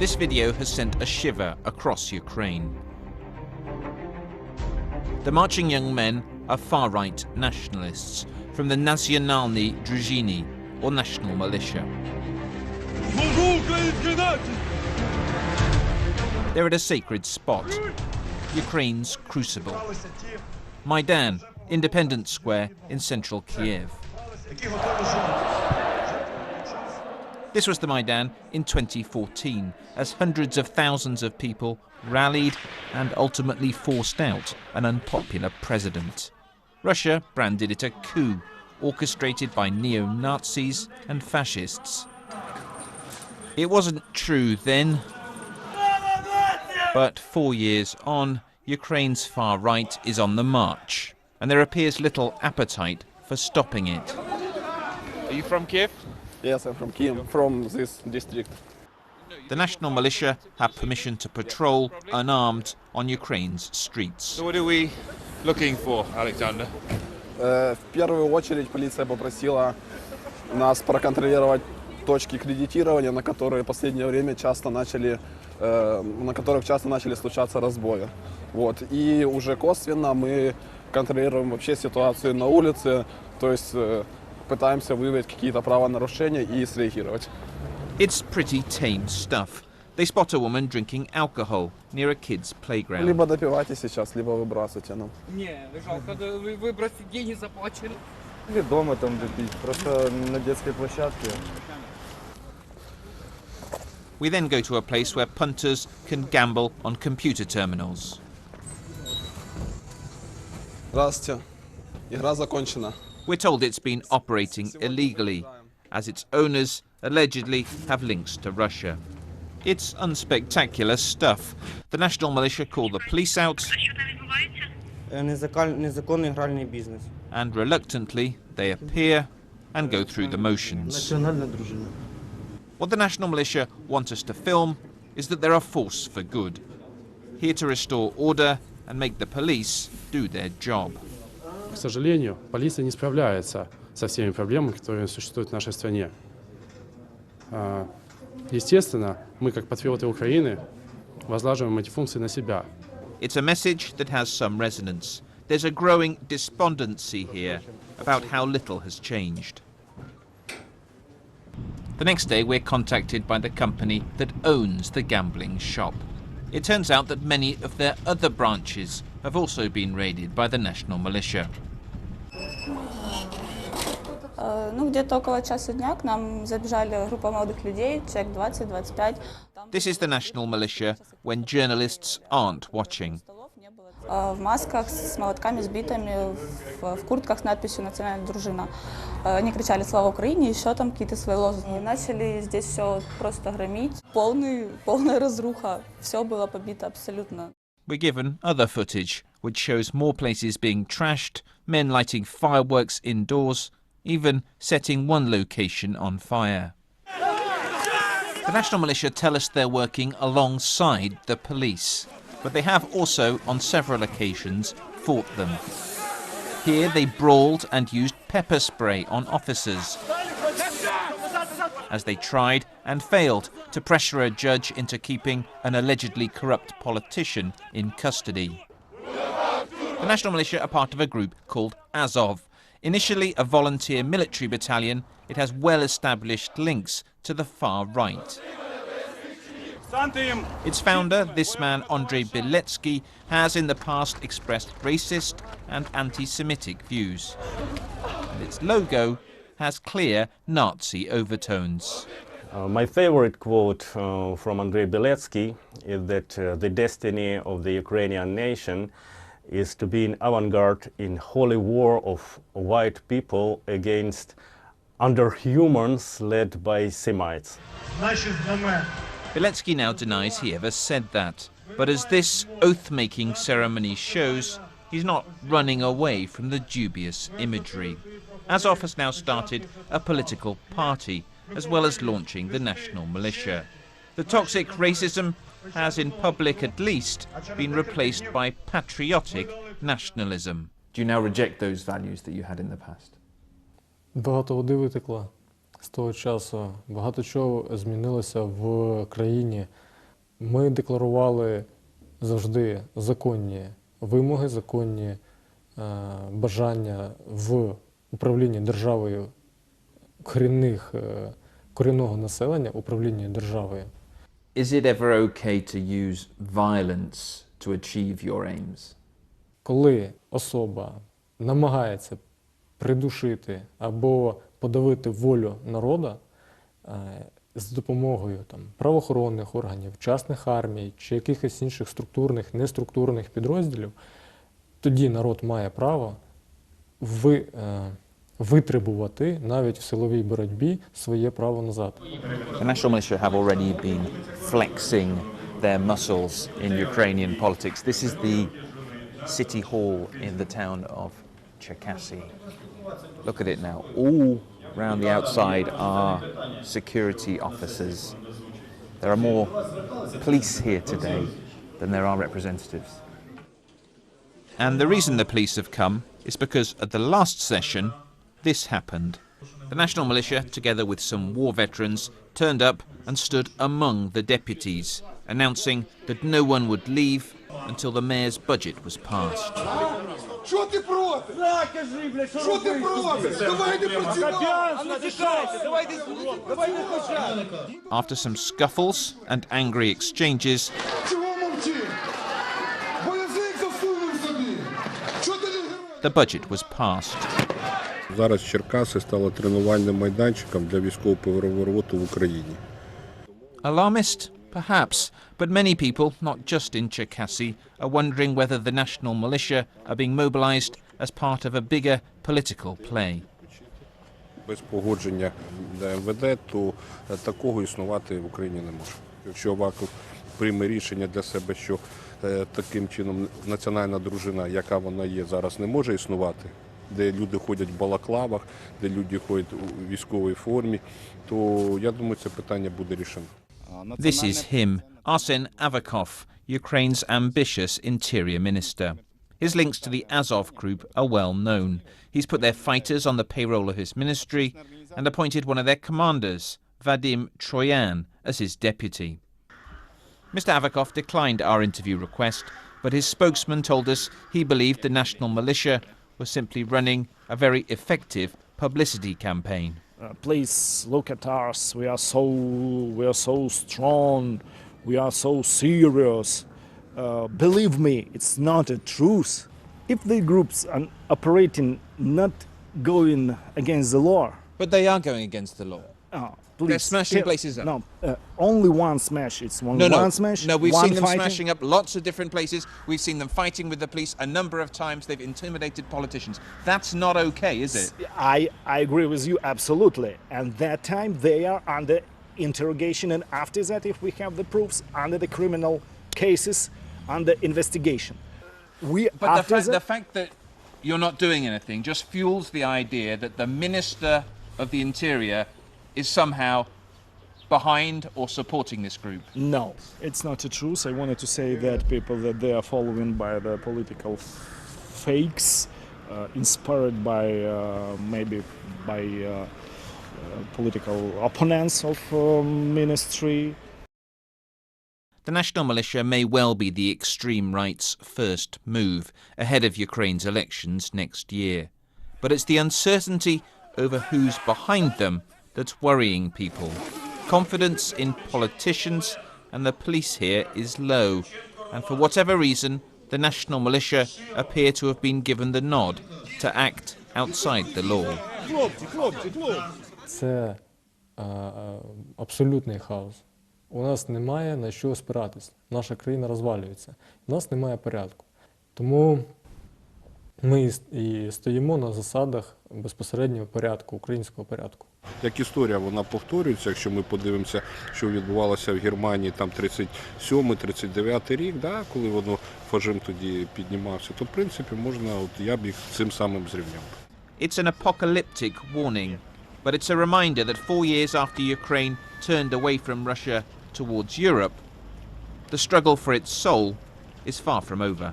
This video has sent a shiver across Ukraine. The marching young men are far-right nationalists from the National Militia or National Militia. They're at a sacred spot, Ukraine's crucible. Maidan, Independence Square in central Kiev. This was the Maidan in 2014, as hundreds of thousands of people rallied and ultimately forced out an unpopular president. Russia branded it a coup, orchestrated by neo-Nazis and fascists. It wasn't true then, but 4 years on, Ukraine's far right is on the march, and there appears little appetite for stopping it. Are you from Kiev? Yes, I'm from Kiev, from this district. The National Militia have permission to patrol unarmed on Ukraine's streets. So what are we looking for, Alexander? В первую очередь полиция попросила нас проконтролировать точки кредитирования, на которые в последнее время на которых часто начали случаться разбои. Вот. И уже косвенно мы контролируем вообще ситуацию на улице, то есть пытаемся выявить какие-то правонарушения и среагировать. It's pretty tame stuff. They spot a woman drinking alcohol near a kid's playground. Либо допивайте сейчас, либо выбрасывайте нам. Не, жалко, вы бросите деньги заплачили. Или дома там допить, просто на детской площадке. We then go to a place where punters can gamble on computer terminals. Здравствуйте. Игра закончена. We're told it's been operating illegally, as its owners allegedly have links to Russia. It's unspectacular stuff. The National Militia call the police out, Незаконный игральный бизнес. and reluctantly they appear and go through the motions. Национальная дружина. What the National Militia want us to film is that they're a force for good, here to restore order and make the police do their job. К сожалению, полиция не справляется со всеми проблемами, которые существуют в нашей стране. Естественно, мы, как патриоты Украины, возлагаем эти функции на себя. It's a message that has some resonance. There's a growing despondency here about how little has changed. The next day, we're contacted by the company that owns the gambling shop. It turns out that many of their other branches have also been raided by the National Militia. Где-то около часу дня к нам забежали группа молодых людей, человек 20-25. This is the National Militia when journalists aren't watching. В масках с молотками, с битами, в куртках с надписью «Национальная дружина». Они кричали «Слава Украине», еще там какие-то свои лозунги. Начали здесь все просто громить. Полная разруха. Все было побито абсолютно. We're given other footage, which shows more places being trashed, men lighting fireworks indoors, even setting one location on fire. The National Militia tell us they're working alongside the police, but they have also, on several occasions, fought them. Here they brawled and used pepper spray on officers as they tried and failed to pressure a judge into keeping an allegedly corrupt politician in custody. The National Militia are part of a group called Azov. Initially a volunteer military battalion, it has well-established links to the far right. Its founder, this man Andrei Beletsky, has in the past expressed racist and anti-Semitic views. And its logo has clear Nazi overtones. My favorite quote from Andrei Beletsky is that the destiny of the Ukrainian nation is to be an avant-garde in holy war of white people against underhumans led by Semites. Beletsky now denies he ever said that, but as this oath-making ceremony shows, he's not running away from the dubious imagery. Azov has now started a political party, as well as launching the National Militia. The toxic racism has, in public at least, been replaced by patriotic nationalism. Do you now reject those values that you had in the past? Багато води витекло з того часу. Багато чого змінилося в країні. Ми декларували завжди законні вимоги, законні бажання в управлінні державою корінного населення, управління державою. Is it ever okay to use violence to achieve your aims? Коли особа намагається придушити або подавити волю народу з допомогою правоохоронних органів, частних армій чи якихось інших структурних, неструктурних підрозділів, тоді народ має право витребувати навіть в силовій боротьбі своє право назад. The National Militia have already been flexing their muscles in Ukrainian politics. This is the city hall in the town of Cherkasy. Look at it now. All round the outside are security officers. There are more police here today than there are representatives. And the reason the police have come is because at the last session, this happened. The National Militia, together with some war veterans, turned up and stood among the deputies, announcing that no one would leave until the mayor's budget was passed. After some scuffles and angry exchanges, the budget was passed. Зараз Черкаси стало тренувальним майданчиком для військового перевороту в Україні. Alarmist? Perhaps, but many people, not just in Cherkasy, are wondering whether the National Militia are being mobilised as part of a bigger political play. Без погодження МВД, то такого існувати в Україні не може. Якщо Аваков прийме рішення для себе, що таким чином національна дружина, яка вона є зараз, не може існувати, де люди ходять в балаклавах, де люди ходять у військовій формі, то я думаю, це питання буде рішено. This is him, Arsen Avakov, Ukraine's ambitious interior minister. His links to the Azov group are well known. He's put their fighters on the payroll of his ministry and appointed one of their commanders, Vadim Troyan, as his deputy. Mr. Avakov declined our interview request, but his spokesman told us he believed the National Militia was simply running a very effective publicity campaign. Please look at us. We are so strong. We are so serious. Believe me, it's not a truth. If the groups are operating not going against the law. But they are going against the law. Please, they're smashing places up. No, only one smash. It's one smash. No, we've seen them fighting. smashing up lots of different places. We've seen them fighting with the police a number of times. They've intimidated politicians. That's not okay, is it? I agree with you absolutely. And that time they are under interrogation, and after that, if we have the proofs, under the criminal cases, under investigation. But the fact that you're not doing anything just fuels the idea that the Minister of the Interior is somehow behind or supporting this group. No, it's not the truth. I wanted to say that people that they are following by the political fakes, inspired by maybe by political opponents of ministry. The National Militia may well be the extreme right's first move ahead of Ukraine's elections next year. But it's the uncertainty over who's behind them that's worrying people. Confidence in politicians and the police here is low, and for whatever reason, the National Militia appear to have been given the nod to act outside the law. Це абсолютний хаос. У нас немає на що спиратись. Наша країна розвалюється. У нас немає порядку. Тому ми і стоїмо на засадах безпосереднього порядку, українського порядку. Як історія, вона повторюється, якщо ми подивимося, що відбувалося в Германії там 37-39 рік, да, коли воно фашизм тоді піднімався, то в принципі можна, я б їх цим самим зрівняв. It's an apocalyptic warning, but it's a reminder that 4 years after Ukraine turned away from Russia towards Europe, the struggle for its soul is far from over.